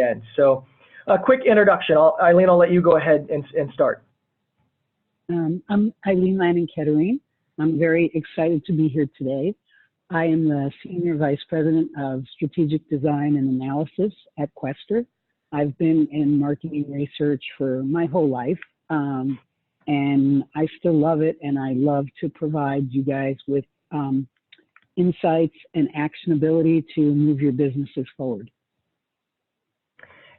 end. So a quick introduction. Eileen, I'll let you go ahead and start. I'm Eileen Lanning-Kettering. I'm very excited to be here today. I am the Senior Vice President of Strategic Design and Analysis at Quester. I've been in marketing research for my whole life, and I still love it, and I love to provide you guys with insights and actionability to move your businesses forward.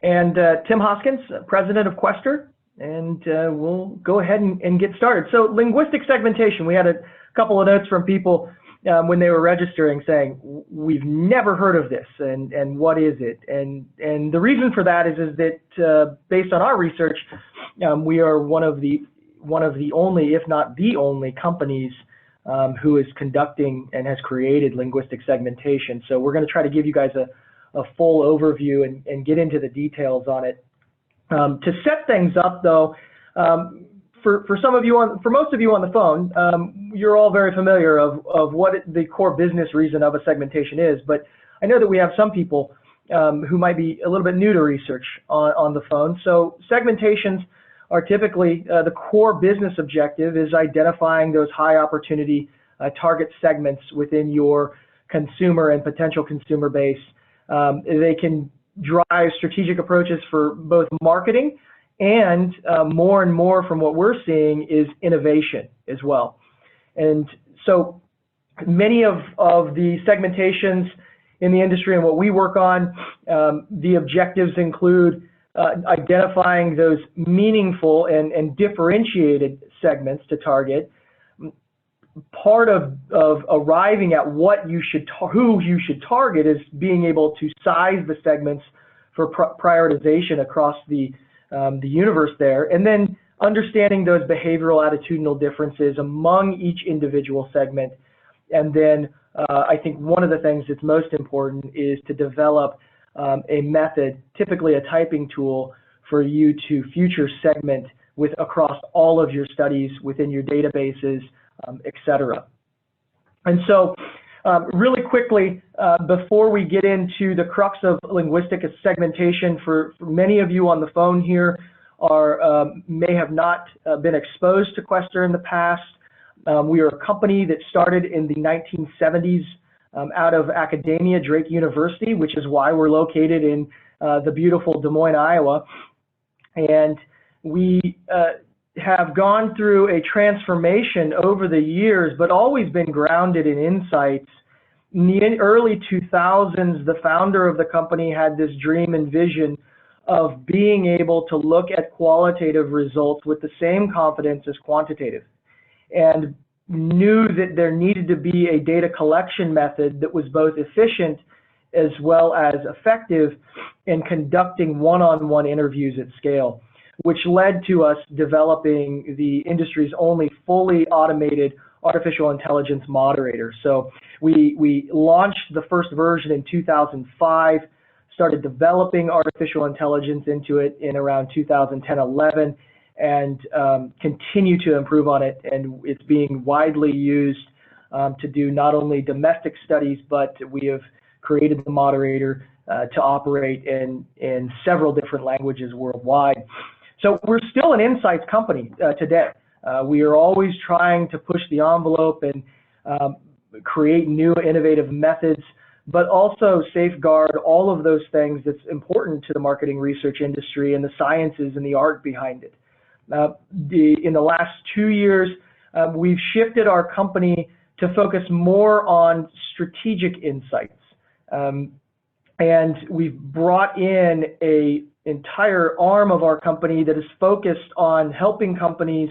And Tim Hoskins, President of Quester, and we'll go ahead and get started. So linguistic segmentation, we had a couple of notes from people when they were registering saying, we've never heard of this, and what is it? And the reason for that is that based on our research, we are one of the only, if not the only, companies who is conducting and has created linguistic segmentation. So we're going to try to give you guys a full overview and get into the details on it. To set things up, though, for some of you for most of you on the phone, you're all very familiar of what the core business reason of a segmentation is. But I know that we have some people who might be a little bit new to research on the phone. So segmentations are typically the core business objective is identifying those high opportunity target segments within your consumer and potential consumer base. They can drive strategic approaches for both marketing and more from what we're seeing is innovation as well. And so many of the segmentations in the industry and what we work on, the objectives include identifying those meaningful and differentiated segments to target. Part of arriving at what you should who you should target is being able to size the segments for prioritization across the universe there, and then understanding those behavioral attitudinal differences among each individual segment. And then I think one of the things that's most important is to develop a method, typically a typing tool, for you to future segment across all of your studies within your databases, etc. And so really quickly, before we get into the crux of linguistic segmentation, for many of you on the phone here may have not been exposed to Quester in the past. We are a company that started in the 1970s out of academia, Drake University, which is why we're located in the beautiful Des Moines, Iowa. And we have gone through a transformation over the years, but always been grounded in insights. In the early 2000s, the founder of the company had this dream and vision of being able to look at qualitative results with the same confidence as quantitative, and knew that there needed to be a data collection method that was both efficient as well as effective in conducting one-on-one interviews at scale, which led to us developing the industry's only fully automated artificial intelligence moderator. So we launched the first version in 2005, started developing artificial intelligence into it in around 2010-11, and continue to improve on it. And it's being widely used to do not only domestic studies, but we have created the moderator to operate in several different languages worldwide. So we're still an insights company today. We are always trying to push the envelope and create new innovative methods, but also safeguard all of those things that's important to the marketing research industry and the sciences and the art behind it. In the last 2 years, we've shifted our company to focus more on strategic insights. And we've brought in an entire arm of our company that is focused on helping companies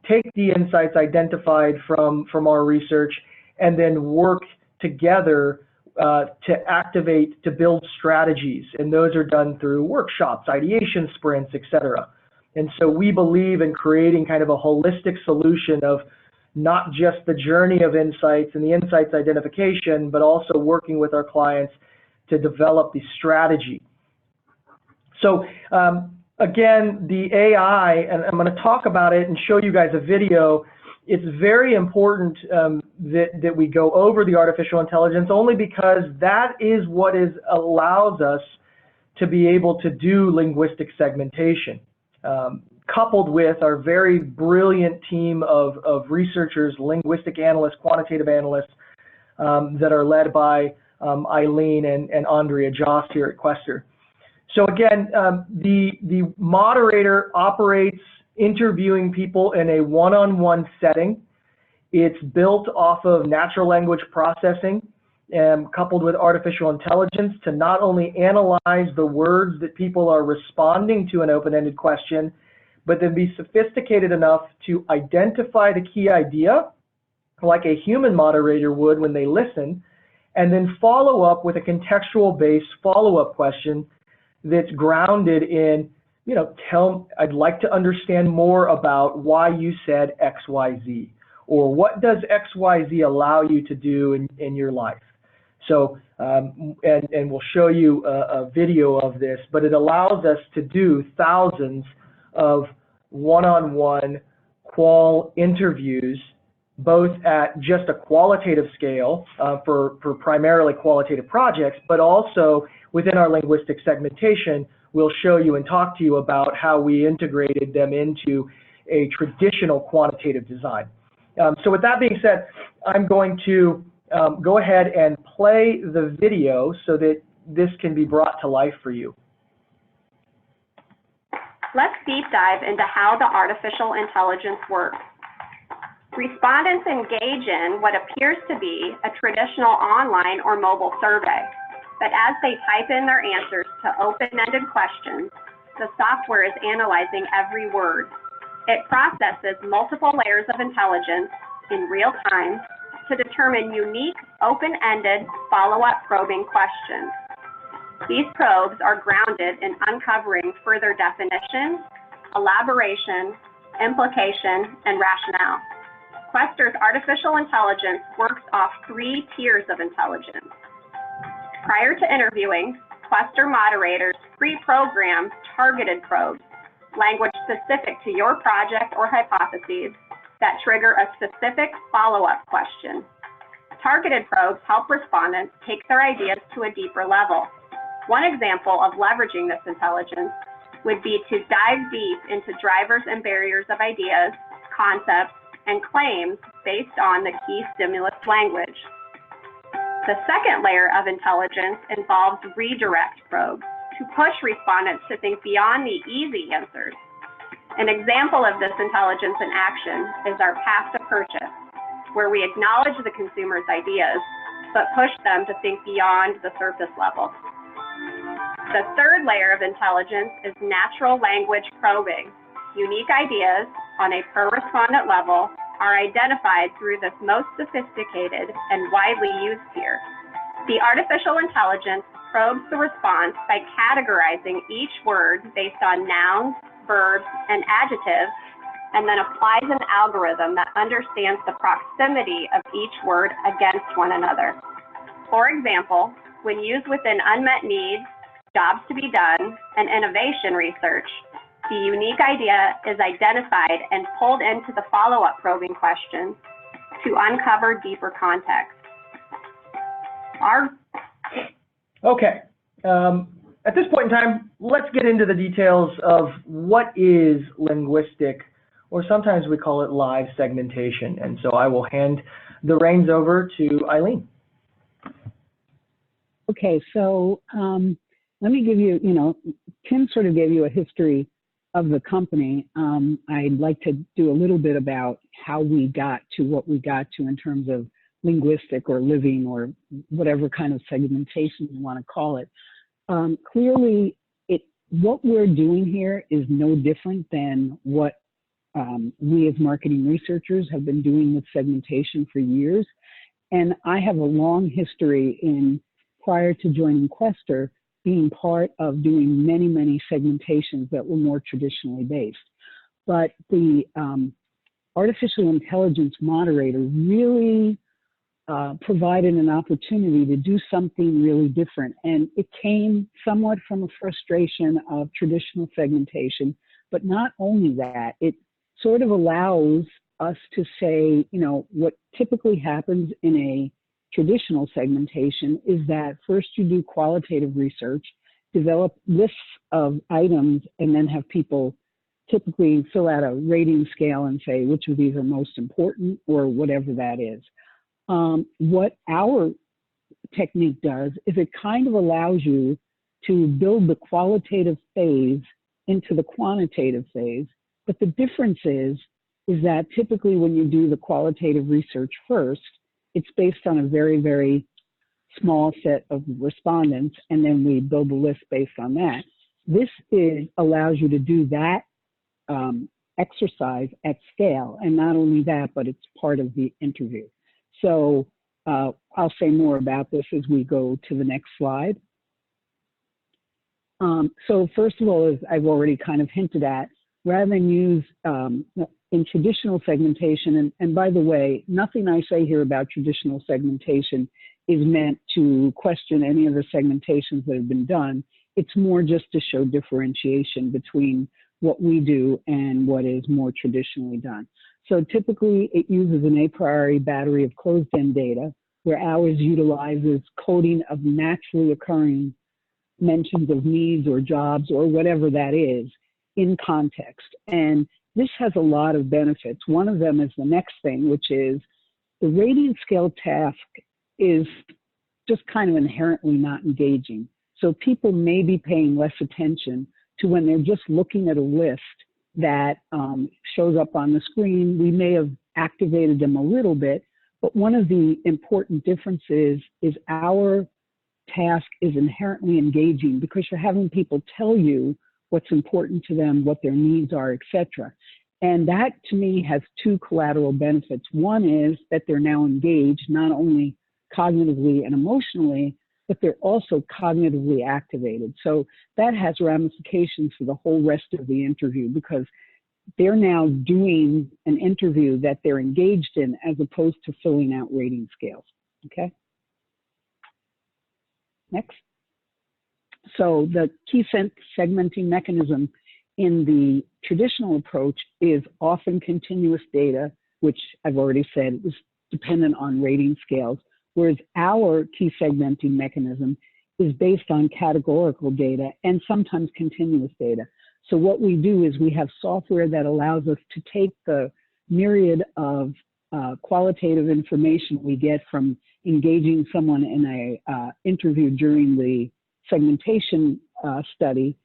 take the insights identified from our research and then work together to activate, to build strategies. And those are done through workshops, ideation sprints, etc. And so we believe in creating kind of a holistic solution of not just the journey of insights and the insights identification, but also working with our clients to develop the strategy. So again, the AI, and I'm going to talk about it and show you guys a video. It's very important that we go over the artificial intelligence, only because that is what allows us to be able to do linguistic segmentation, coupled with our very brilliant team of researchers, linguistic analysts, quantitative analysts that are led by Eileen and Andrea Jost here at Quester. So again, the moderator operates interviewing people in a one-on-one setting. It's built off of natural language processing coupled with artificial intelligence to not only analyze the words that people are responding to an open-ended question, but then be sophisticated enough to identify the key idea like a human moderator would when they listen, and then follow up with a contextual-based follow-up question that's grounded in, you know, I'd like to understand more about why you said X, Y, Z, or what does X, Y, Z allow you to do in your life. So, and we'll show you a video of this, but it allows us to do thousands of one-on-one qual interviews, both at just a qualitative scale for primarily qualitative projects, but also within our linguistic segmentation, we'll show you and talk to you about how we integrated them into a traditional quantitative design. So with that being said, I'm going to go ahead and play the video so that this can be brought to life for you. Let's deep dive into how the artificial intelligence works. Respondents engage in what appears to be a traditional online or mobile survey, but as they type in their answers to open-ended questions, the software is analyzing every word. It processes multiple layers of intelligence in real time to determine unique, open-ended, follow-up probing questions. These probes are grounded in uncovering further definition, elaboration, implication, and rationale. Quester's artificial intelligence works off 3 tiers of intelligence. Prior to interviewing, Quester moderators pre-program targeted probes, language specific to your project or hypotheses, that trigger a specific follow-up question. Targeted probes help respondents take their ideas to a deeper level. One example of leveraging this intelligence would be to dive deep into drivers and barriers of ideas, concepts, and claims based on the key stimulus language. The second layer of intelligence involves redirect probes to push respondents to think beyond the easy answers. An example of this intelligence in action is our path to purchase, where we acknowledge the consumer's ideas, but push them to think beyond the surface level. The third layer of intelligence is natural language probing. Unique ideas on a per respondent level are identified through this most sophisticated and widely used tier. The artificial intelligence probes the response by categorizing each word based on nouns, verbs, and adjectives, and then applies an algorithm that understands the proximity of each word against one another. For example, when used within unmet needs, jobs to be done, and innovation research, the unique idea is identified and pulled into the follow-up probing questions to uncover deeper context. Okay. At this point in time, let's get into the details of what is linguistic, or sometimes we call it live segmentation. And so I will hand the reins over to Eileen. Okay, so let me give you, Tim sort of gave you a history of the company. I'd like to do a little bit about how we got to what we got to in terms of linguistic or living or whatever kind of segmentation you want to call it. Clearly, what we're doing here is no different than what we as marketing researchers have been doing with segmentation for years. And I have a long history prior to joining Quester, being part of doing many, many segmentations that were more traditionally based. But the artificial intelligence moderator really provided an opportunity to do something really different. And it came somewhat from a frustration of traditional segmentation, but not only that, it sort of allows us to say, what typically happens in a traditional segmentation is that first you do qualitative research develop lists of items and then have people typically fill out a rating scale and say which of these are most important or whatever that is. What our technique does is it kind of allows you to build the qualitative phase into the quantitative phase. But the difference is that typically when you do the qualitative research first, it's based on a very, very small set of respondents, and then we build a list based on that. This allows you to do that exercise at scale, and not only that, but it's part of the interview. So I'll say more about this as we go to the next slide. So first of all, as I've already kind of hinted at, rather than use in traditional segmentation, and by the way, nothing I say here about traditional segmentation is meant to question any of the segmentations that have been done. It's more just to show differentiation between what we do and what is more traditionally done. So typically it uses an a priori battery of closed-end data, where ours utilizes coding of naturally occurring mentions of needs or jobs or whatever that is in context. And this has a lot of benefits. One of them is the next thing, which is the rating scale task is just kind of inherently not engaging. So people may be paying less attention to when they're just looking at a list that shows up on the screen. We may have activated them a little bit, but one of the important differences is our task is inherently engaging because you're having people tell you what's important to them, what their needs are, etc. And that, to me, has two collateral benefits. One is that they're now engaged, not only cognitively and emotionally, but they're also cognitively activated. So that has ramifications for the whole rest of the interview because they're now doing an interview that they're engaged in as opposed to filling out rating scales, okay? Next. So the key segmenting mechanism in the traditional approach is often continuous data, which I've already said is dependent on rating scales, whereas our key segmenting mechanism is based on categorical data and sometimes continuous data. So what we do is we have software that allows us to take the myriad of qualitative information we get from engaging someone in a interview during the segmentation study,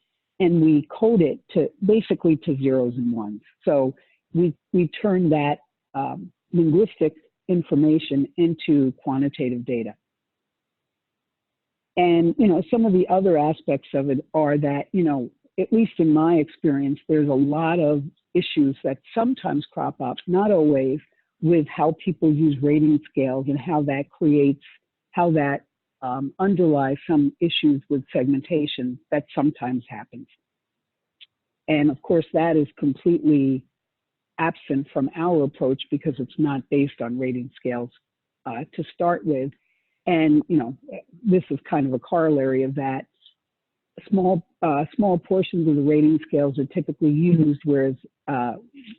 and we code it to basically to zeros and ones. So we turn that linguistic information into quantitative data. And, you know, some of the other aspects of it are that, you know, at least in my experience, there's a lot of issues that sometimes crop up, not always, with how people use rating scales and how that creates, how that underlies some issues with segmentation that sometimes happens. And of course, that is completely absent from our approach because it's not based on rating scales to start with. And, you know, this is kind of a corollary of that. Small portions of the rating scales are typically used, whereas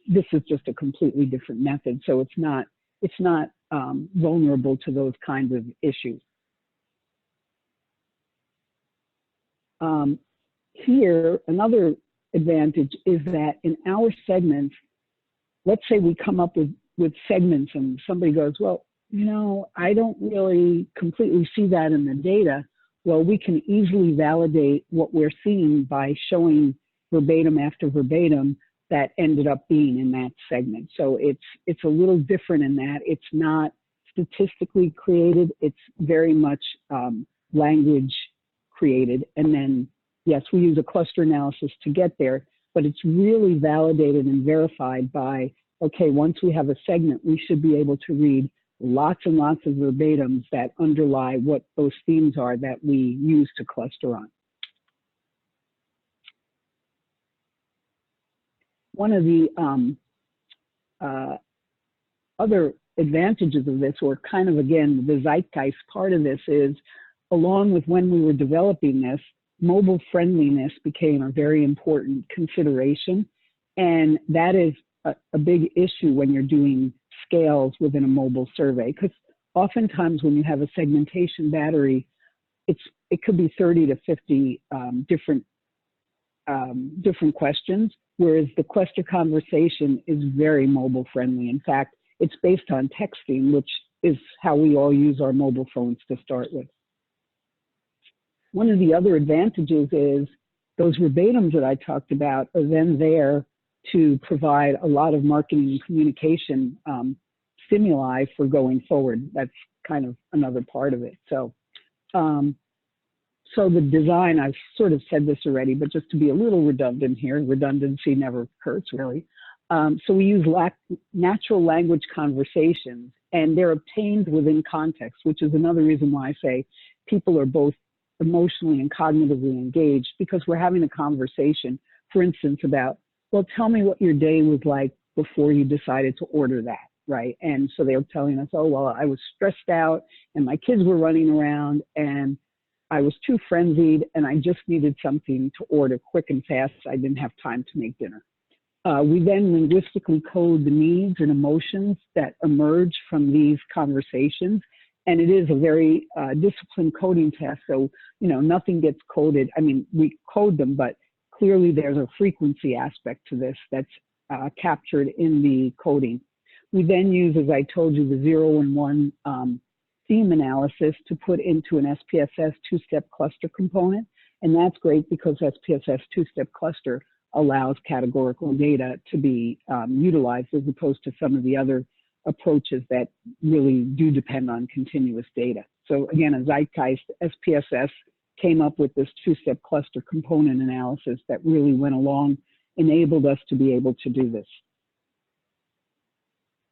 this is just a completely different method. So it's not vulnerable to those kinds of issues. Here, another advantage is that in our segments, let's say we come up with segments and somebody goes, well, you know, I don't really completely see that in the data. Well, we can easily validate what we're seeing by showing verbatim after verbatim that ended up being in that segment. So it's a little different in that it's not statistically created. It's very much language created. And then, yes, we use a cluster analysis to get there, but it's really validated and verified by, okay, once we have a segment, we should be able to read lots and lots of verbatims that underlie what those themes are that we use to cluster on. One of the other advantages of this, or kind of, again, the zeitgeist part of this is, along with when we were developing this, mobile friendliness became a very important consideration. And that is a big issue when you're doing scales within a mobile survey, because oftentimes when you have a segmentation battery, it's it could be 30 to 50 different questions, whereas the Quester conversation is very mobile friendly. In fact, it's based on texting, which is how we all use our mobile phones to start with. One of the other advantages is those verbatims that I talked about are then there to provide a lot of marketing and communication stimuli for going forward. That's kind of another part of it. So, so the design, I've sort of said this already, but just to be a little redundant here, redundancy never hurts really. So we use natural language conversations, and they're obtained within context, which is another reason why I say people are both emotionally and cognitively engaged, because we're having a conversation, for instance, about, well, tell me what your day was like before you decided to order that, right? And so they were telling us, oh, well, I was stressed out and my kids were running around and I was too frenzied and I just needed something to order quick and fast. I didn't have time to make dinner. We then linguistically code the needs and emotions that emerge from these conversations. And it is a very disciplined coding test. So, you know, nothing gets coded. I mean, we code them, but clearly there's a frequency aspect to this that's captured in the coding. We then use, as I told you, the 0 and 1 theme analysis to put into an SPSS two-step cluster component. And that's great because SPSS two-step cluster allows categorical data to be utilized as opposed to some of the other approaches that really do depend on continuous data. So again, a Zeitgeist SPSS came up with this two-step cluster component analysis that really went along, enabled us to be able to do this.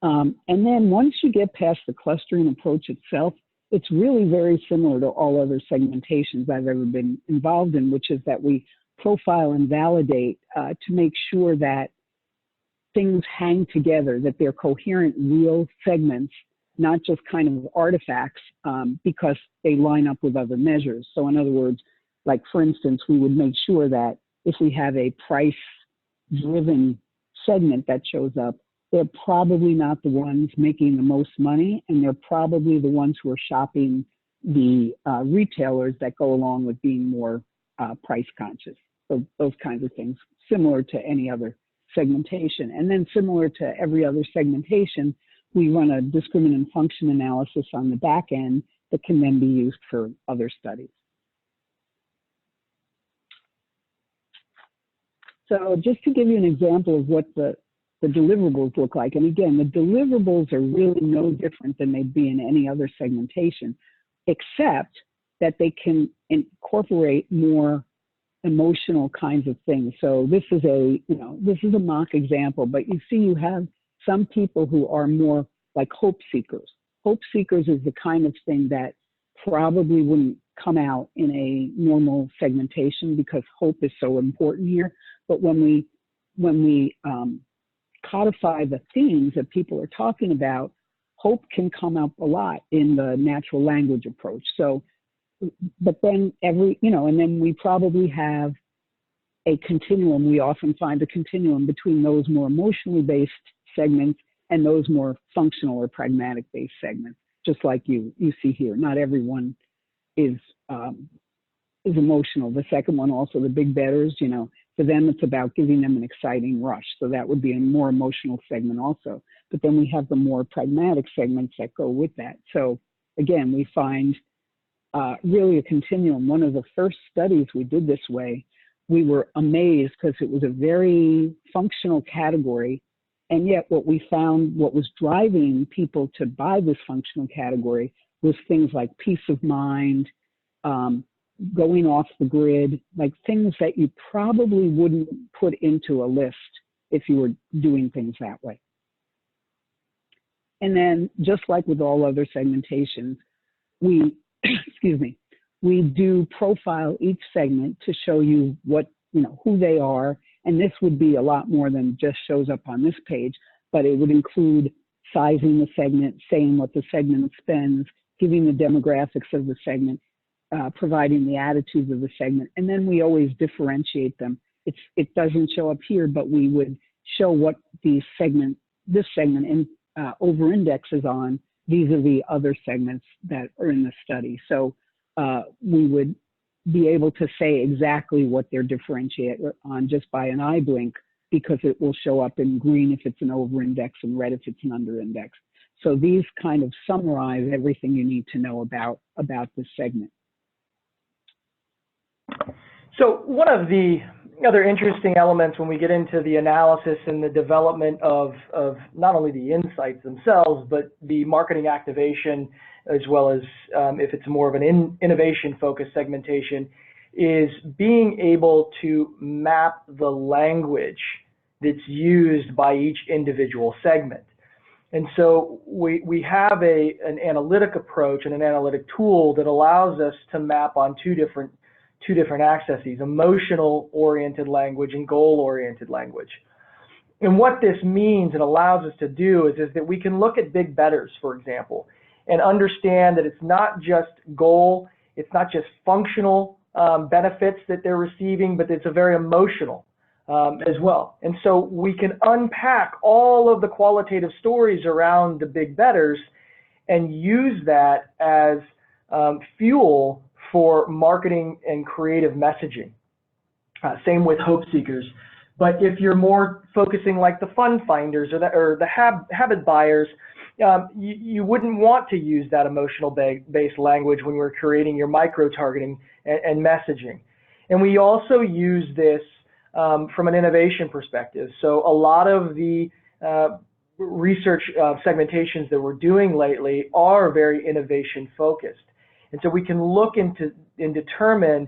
And then once you get past the clustering approach itself, it's really very similar to all other segmentations I've ever been involved in, which is that we profile and validate to make sure that things hang together, that they're coherent, real segments, not just kind of artifacts because they line up with other measures. So in other words, like for instance, we would make sure that if we have a price-driven segment that shows up, they're probably not the ones making the most money, and they're probably the ones who are shopping the retailers that go along with being more price conscious. So those kinds of things, similar to any other segmentation. And then similar to every other segmentation, we run a discriminant function analysis on the back end that can then be used for other studies. So just to give you an example of what the deliverables look like, and again, the deliverables are really no different than they'd be in any other segmentation, except that they can incorporate more emotional kinds of things. So this is a, this is a mock example, but you see you have some people who are more like hope seekers. Hope seekers is the kind of thing that probably wouldn't come out in a normal segmentation because hope is so important here. But when we codify the themes that people are talking about, hope can come up a lot in the natural language approach. So, but then and then we probably have a continuum. We often find a continuum between those more emotionally based segments and those more functional or pragmatic based segments, just like you see here. Not everyone is emotional. The second one also, the big betters, for them it's about giving them an exciting rush. So that would be a more emotional segment also. But then we have the more pragmatic segments that go with that. So again, we find really a continuum. One of the first studies we did this way, we were amazed because it was a very functional category. And yet what we found, what was driving people to buy this functional category was things like peace of mind, going off the grid, like things that you probably wouldn't put into a list if you were doing things that way. And then just like with all other segmentations, we, excuse me, we do profile each segment to show you what, who they are. And this would be a lot more than just shows up on this page, but it would include sizing the segment, saying what the segment spends, giving the demographics of the segment, providing the attitudes of the segment. And then we always differentiate them. It doesn't show up here, but we would show what this segment over-indexes on vis-a-vis other segments that are in the study. So we would be able to say exactly what they're differentiated on just by an eye blink, because it will show up in green if it's an over-index and red if it's an under-index. So these kind of summarize everything you need to know about this segment. So one of the other interesting elements when we get into the analysis and the development of not only the insights themselves, but the marketing activation, as well as if it's more of an innovation-focused segmentation, is being able to map the language that's used by each individual segment. And so we have an analytic approach and an analytic tool that allows us to map on two different accesses: emotional-oriented language and goal-oriented language. And what this means and allows us to do is that we can look at big betters, for example, and understand that it's not just goal, it's not just functional benefits that they're receiving, but it's a very emotional as well. And so we can unpack all of the qualitative stories around the big betters and use that as fuel for marketing and creative messaging. Same with hope seekers. But if you're more focusing like the fun finders or the habit buyers, you wouldn't want to use that emotional based language when we're creating your micro targeting and messaging. And we also use this from an innovation perspective. So a lot of the research segmentations that we're doing lately are very innovation focused. And so we can look into and determine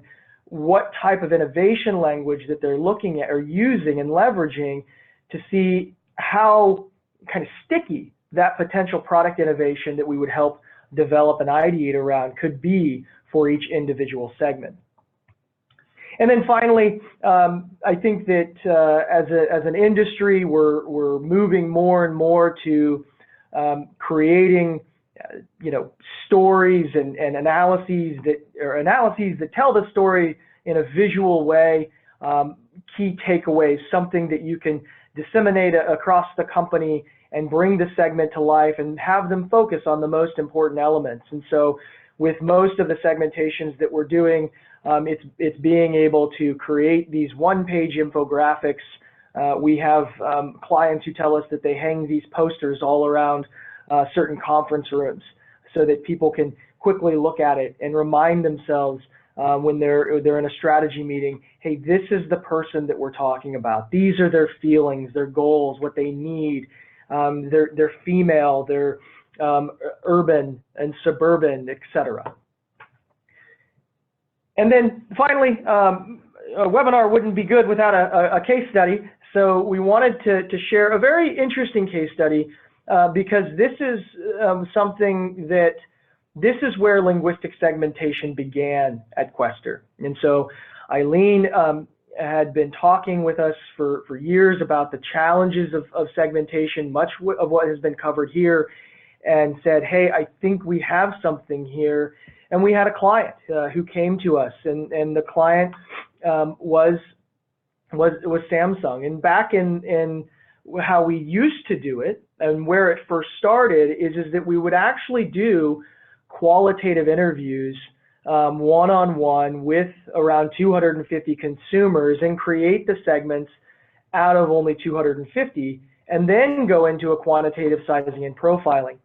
what type of innovation language that they're looking at or using and leveraging to see how kind of sticky that potential product innovation that we would help develop and ideate around could be for each individual segment. And then finally, I think that as an industry, we're moving more and more to creating stories and analyses that tell the story in a visual way, key takeaways, something that you can disseminate across the company and bring the segment to life and have them focus on the most important elements. And so with most of the segmentations that we're doing, it's being able to create these one-page infographics. We have clients who tell us that they hang these posters all around certain conference rooms so that people can quickly look at it and remind themselves when they're in a strategy meeting, hey, this is the person that we're talking about. These are their feelings, their goals, what they need. They're female, they're urban and suburban, etc. And then finally, a webinar wouldn't be good without a case study. So we wanted to share a very interesting case study because this is something that this is where linguistic segmentation began at Quester. And so Eileen had been talking with us for years about the challenges of segmentation, much of what has been covered here, and said, hey, I think we have something here. And we had a client who came to us, and the client was Samsung. And back in how we used to do it and where it first started is that we would actually do qualitative interviews one-on-one with around 250 consumers and create the segments out of only 250 and then go into a quantitative sizing and profiling.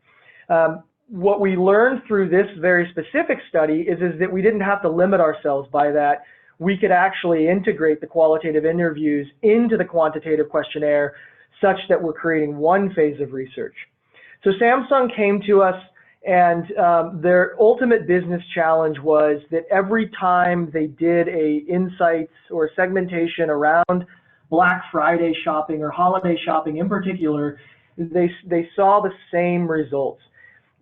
What we learned through this very specific study is that we didn't have to limit ourselves by that. We could actually integrate the qualitative interviews into the quantitative questionnaire such that we're creating one phase of research. So Samsung came to us, and their ultimate business challenge was that every time they did a insights or segmentation around Black Friday shopping or holiday shopping in particular, they saw the same results.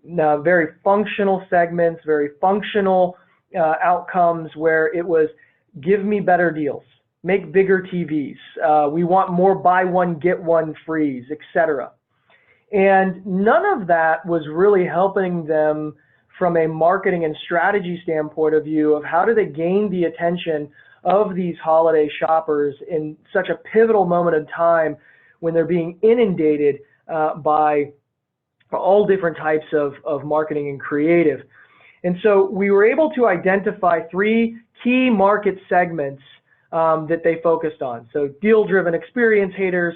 Now, very functional segments, very functional outcomes where it was give me better deals, make bigger TVs, we want more buy one, get one frees, etc. And none of that was really helping them from a marketing and strategy standpoint of view of how do they gain the attention of these holiday shoppers in such a pivotal moment in time when they're being inundated by all different types of marketing and creative. And so we were able to identify 3 key market segments that they focused on. So deal-driven experience haters,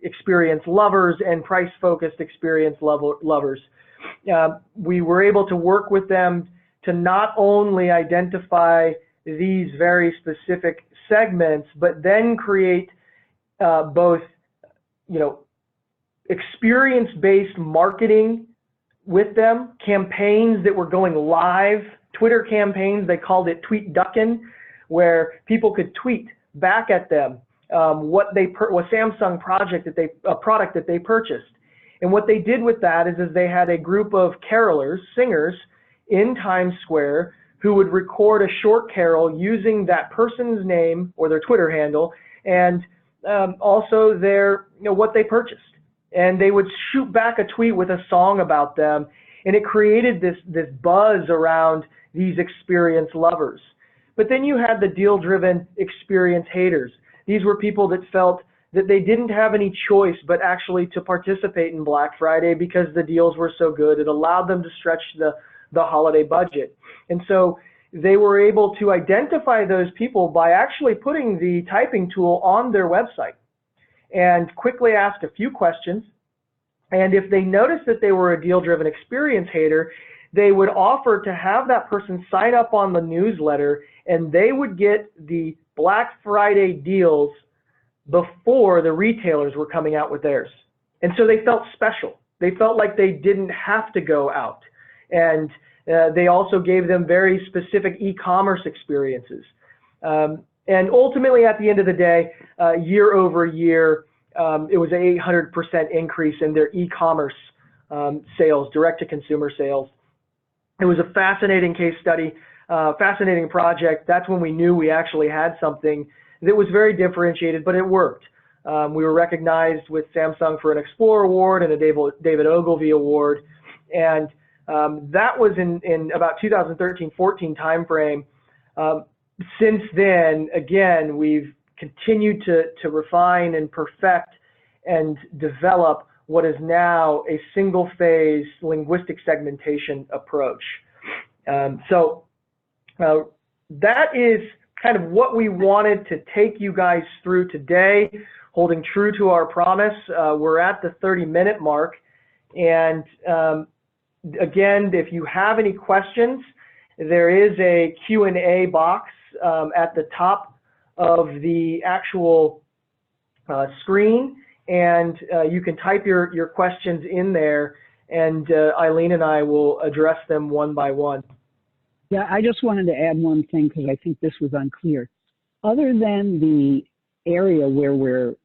experience lovers, and price-focused experience lovers. We were able to work with them to not only identify these very specific segments, but then create both, experience-based marketing with them, campaigns that were going live, Twitter campaigns. They called it tweet ducking, where people could tweet back at them what Samsung product that they purchased. And what they did with that is they had a group of carolers, singers in Times Square who would record a short carol using that person's name or their Twitter handle, and also their, what they purchased. And they would shoot back a tweet with a song about them, and it created this buzz around these experience lovers. But then you had the deal-driven experience haters. These were people that felt that they didn't have any choice but actually to participate in Black Friday because the deals were so good. It allowed them to stretch the holiday budget. And so they were able to identify those people by actually putting the typing tool on their website and quickly ask a few questions. And if they noticed that they were a deal-driven experience hater, they would offer to have that person sign up on the newsletter, and they would get the Black Friday deals before the retailers were coming out with theirs. And so they felt special. They felt like they didn't have to go out. And they also gave them very specific e-commerce experiences. And ultimately, at the end of the day, year over year, it was an 800% increase in their e-commerce sales, direct-to-consumer sales. It was a fascinating case study, fascinating project. That's when we knew we actually had something that was very differentiated, but it worked. We were recognized with Samsung for an Explorer Award and a David Ogilvy Award. And that was in about 2013-14 timeframe. Since then, again, we've continued to refine and perfect and develop what is now a single-phase linguistic segmentation approach. So that is kind of what we wanted to take you guys through today, holding true to our promise. We're at the 30-minute mark. And again, if you have any questions, there is a Q&A box at the top of the actual screen, and you can type your questions in there, and Eileen and I will address them one by one. Yeah, I just wanted to add one thing because I think this was unclear. Other than the area where we're,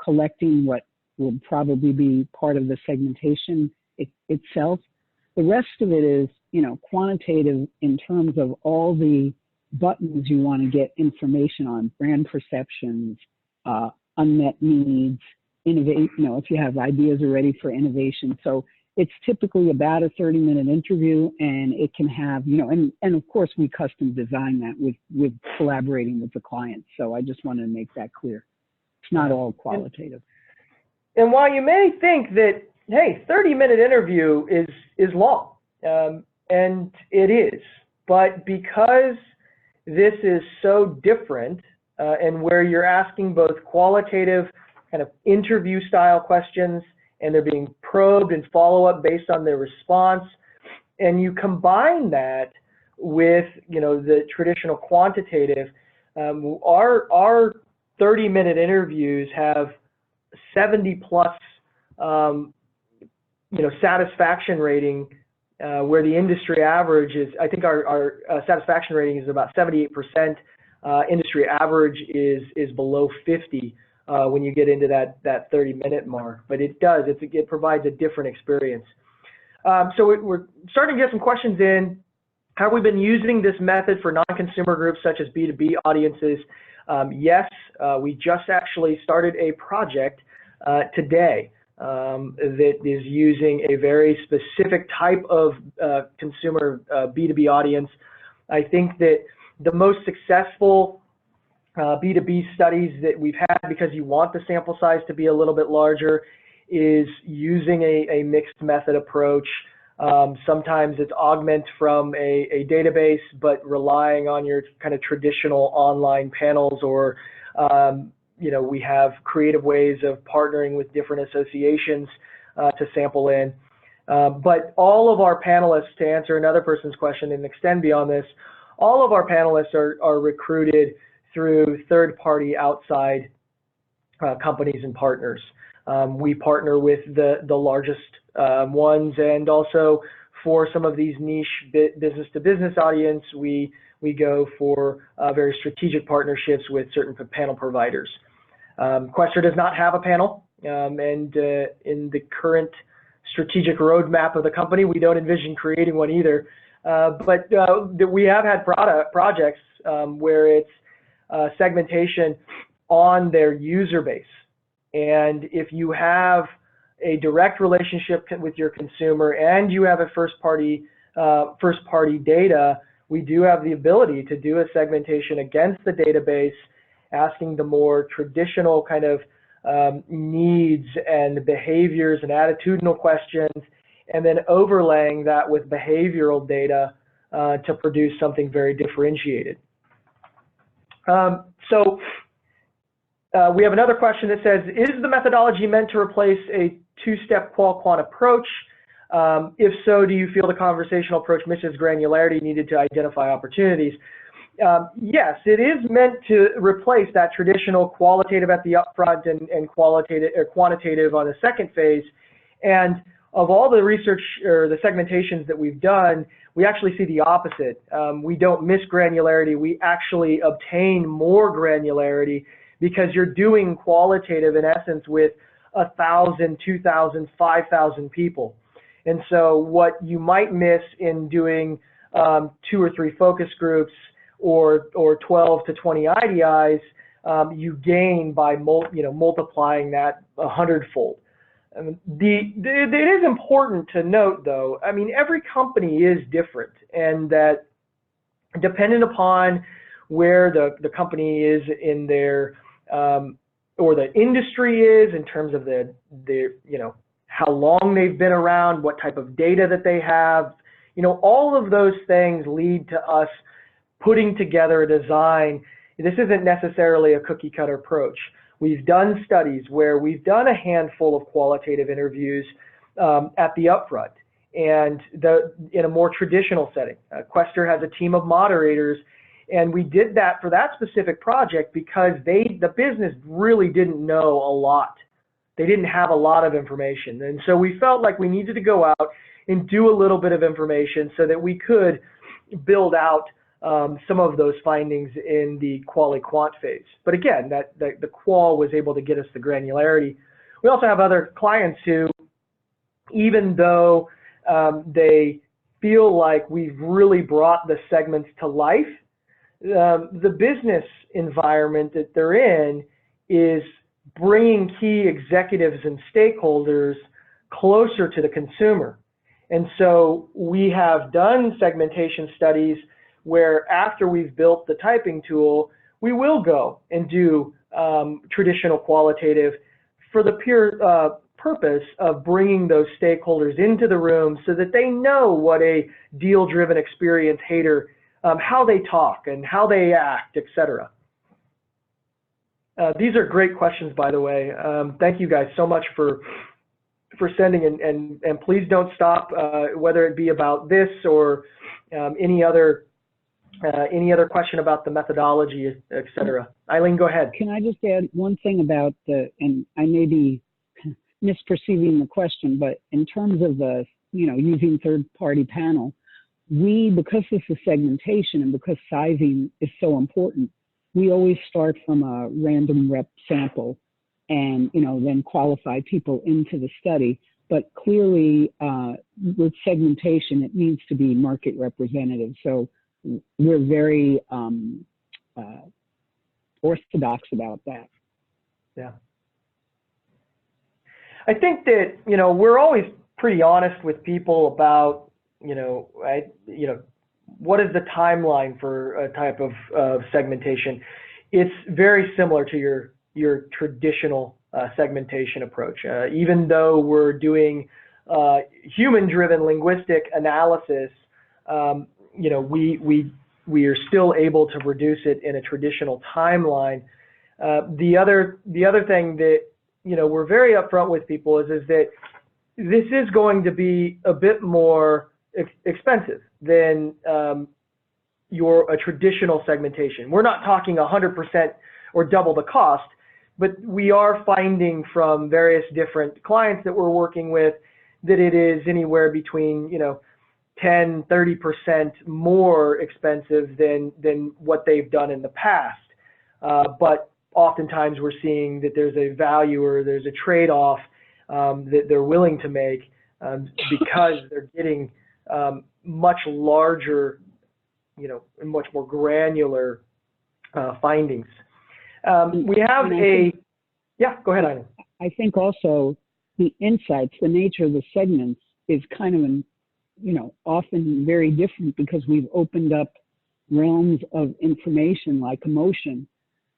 collecting what will probably be part of the segmentation itself, the rest of it is, quantitative in terms of all the buttons you want to get information on: brand perceptions, unmet needs, innovate, if you have ideas already for innovation. So it's typically about a 30-minute interview, and it can have, and of course we custom design that with collaborating with the client. So I just wanted to make that clear. It's not all qualitative. And while you may think that, hey, 30-minute interview is long, and it is, but because this is so different, and where you're asking both qualitative kind of interview style questions, and they're being probed and follow-up based on their response, and you combine that with, the traditional quantitative, our 30-minute interviews have 70+ satisfaction rating, where the industry average is, I think our satisfaction rating is about 78%. Industry average is below 50 when you get into that 30-minute mark. But it provides a different experience. So we're starting to get some questions in. How have we been using this method for non-consumer groups such as B2B audiences? Yes, we just actually started a project today that is using a very specific type of consumer B2B audience. I think that the most successful B2B studies that we've had, because you want the sample size to be a little bit larger, is using a mixed method approach Sometimes it's augment from a database, but relying on your kind of traditional online panels, or we have creative ways of partnering with different associations to sample in. But all of our panelists, to answer another person's question and extend beyond this, all of our panelists are recruited through third-party outside companies and partners. We partner with the largest ones, and also for some of these niche business-to-business audience, we go for very strategic partnerships with certain panel providers. Quester does not have a panel, and in the current strategic roadmap of the company, we don't envision creating one either. But we have had projects where it's segmentation on their user base. And if you have a direct relationship with your consumer and you have a first-party data, we do have the ability to do a segmentation against the database, asking the more traditional kind of needs and behaviors and attitudinal questions, and then overlaying that with behavioral data to produce something very differentiated. We have another question that says, is the methodology meant to replace a two-step qual-quant approach? If so, do you feel the conversational approach misses granularity needed to identify opportunities? Yes, it is meant to replace that traditional qualitative at the upfront and qualitative or quantitative on the second phase. And of all the research or the segmentations that we've done, we actually see the opposite. We don't miss granularity. We actually obtain more granularity because you're doing qualitative in essence with 1,000, 2,000, 5,000 people. And so what you might miss in doing 2 or 3 focus groups or 12 to 20 IDIs, you gain by multiplying that 100-fold. It is important to note, though, I mean, every company is different, and that dependent upon where the company is in their or the industry is in terms of their how long they've been around, what type of data that they have, all of those things lead to us putting together a design. This isn't necessarily a cookie cutter approach. We've done studies where we've done a handful of qualitative interviews at the upfront, and in a more traditional setting. Quester has a team of moderators, and we did that for that specific project because the business really didn't know a lot. They didn't have a lot of information, and so we felt like we needed to go out and do a little bit of information so that we could build out some of those findings in the quali-quant phase. But again, the qual was able to get us the granularity. We also have other clients who, even though they feel like we've really brought the segments to life, the business environment that they're in is bringing key executives and stakeholders closer to the consumer. And so we have done segmentation studies where after we've built the typing tool, we will go and do traditional qualitative for the pure purpose of bringing those stakeholders into the room so that they know what a deal-driven experience hater, how they talk and how they act, etc. These are great questions, by the way. Thank you guys so much for sending, and please don't stop, whether it be about this or any other question about the methodology, etc. Eileen, go ahead. Can I just add one thing about and I may be misperceiving the question, but in terms of using third-party panel, because this is segmentation and because sizing is so important, we always start from a random rep sample and then qualify people into the study. But clearly, with segmentation, it needs to be market representative. So we're very orthodox about that. Yeah. I think that, we're always pretty honest with people about, what is the timeline for a type of segmentation. It's very similar to your traditional segmentation approach. Even though we're doing human-driven linguistic analysis, we are still able to reduce it in a traditional timeline. The other thing that we're very upfront with people is that this is going to be a bit more expensive than a traditional segmentation. We're not talking 100% or double the cost, but we are finding from various different clients that we're working with that it is anywhere between 10–30% more expensive than what they've done in the past. But oftentimes we're seeing that there's a value or there's a trade-off that they're willing to make because they're getting much larger, and much more granular findings. We have yeah, go ahead, Eileen. I think also the insights, the nature of the segments is kind of often very different because we've opened up realms of information like emotion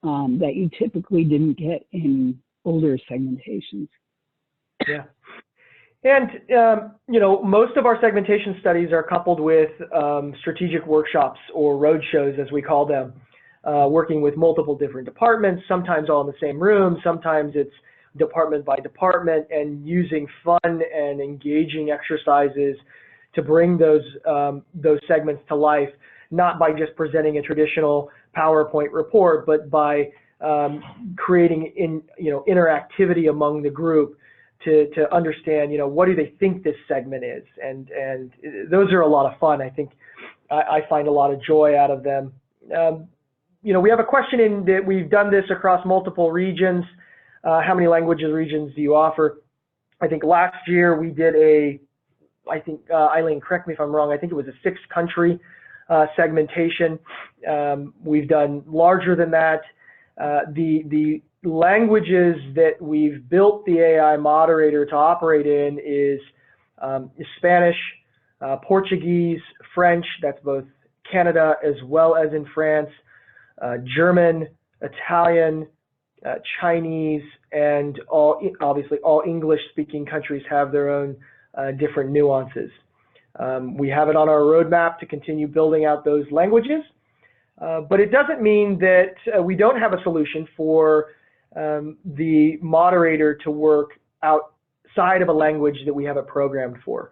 that you typically didn't get in older segmentations. Yeah. And, most of our segmentation studies are coupled with strategic workshops or roadshows, as we call them, working with multiple different departments, sometimes all in the same room, sometimes it's department by department, and using fun and engaging exercises to bring those segments to life, not by just presenting a traditional PowerPoint report, but by creating interactivity among the group to understand, what do they think this segment is, and those are a lot of fun. I think I find a lot of joy out of them. We have a question in that we've done this across multiple regions. How many languages regions do you offer? I think last year we did Eileen, correct me if I'm wrong, I think it was a 6-country segmentation. We've done larger than that. The languages that we've built the AI moderator to operate in is Spanish, Portuguese, French, that's both Canada as well as in France, German, Italian, Chinese, and obviously all English-speaking countries have their own different nuances. We have it on our roadmap to continue building out those languages, but it doesn't mean that we don't have a solution for the moderator to work outside of a language that we have it programmed for.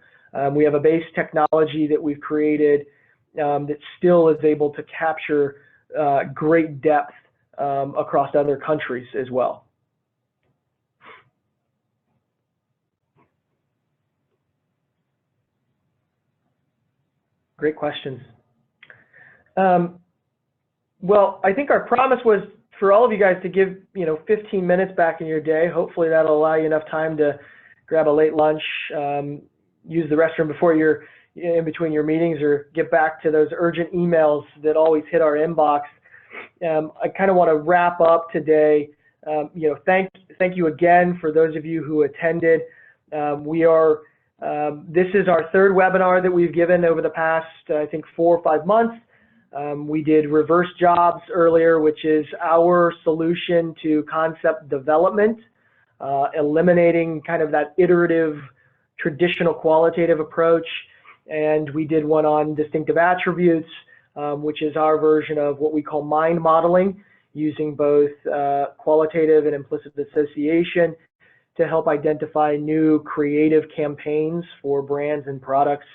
We have a base technology that we've created that still is able to capture great depth across other countries as well. Great questions. Well, I think our promise was for all of you guys to give 15 minutes back in your day. Hopefully that'll allow you enough time to grab a late lunch, use the restroom before you're in between your meetings, or get back to those urgent emails that always hit our inbox. I kind of want to wrap up today. Thank you again for those of you who attended. This is our 3rd webinar that we've given over the past, I think, 4 or 5 months. We did reverse jobs earlier, which is our solution to concept development, eliminating kind of that iterative, traditional qualitative approach. And we did one on distinctive attributes, which is our version of what we call mind modeling, using both qualitative and implicit association to help identify new creative campaigns for brands and products.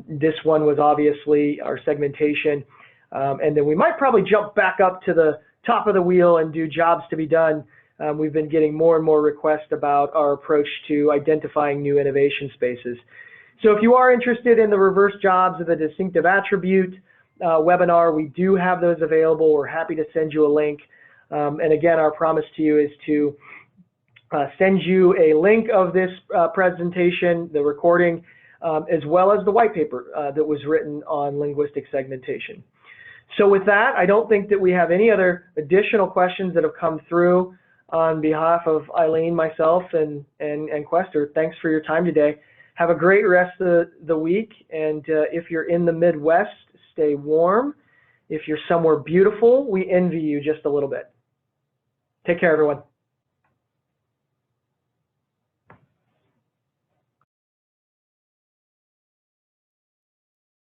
This one was obviously our segmentation. And then we might probably jump back up to the top of the wheel and do jobs to be done. We've been getting more and more requests about our approach to identifying new innovation spaces. So if you are interested in the reverse jobs of the distinctive attribute webinar, we do have those available. We're happy to send you a link. And again, our promise to you is to send you a link of this presentation, the recording, as well as the white paper that was written on linguistic segmentation. So with that, I don't think that we have any other additional questions that have come through. On behalf of Eileen, myself, and Quester, thanks for your time today. Have a great rest of the week, and if you're in the Midwest, stay warm. If you're somewhere beautiful, we envy you just a little bit. Take care, everyone.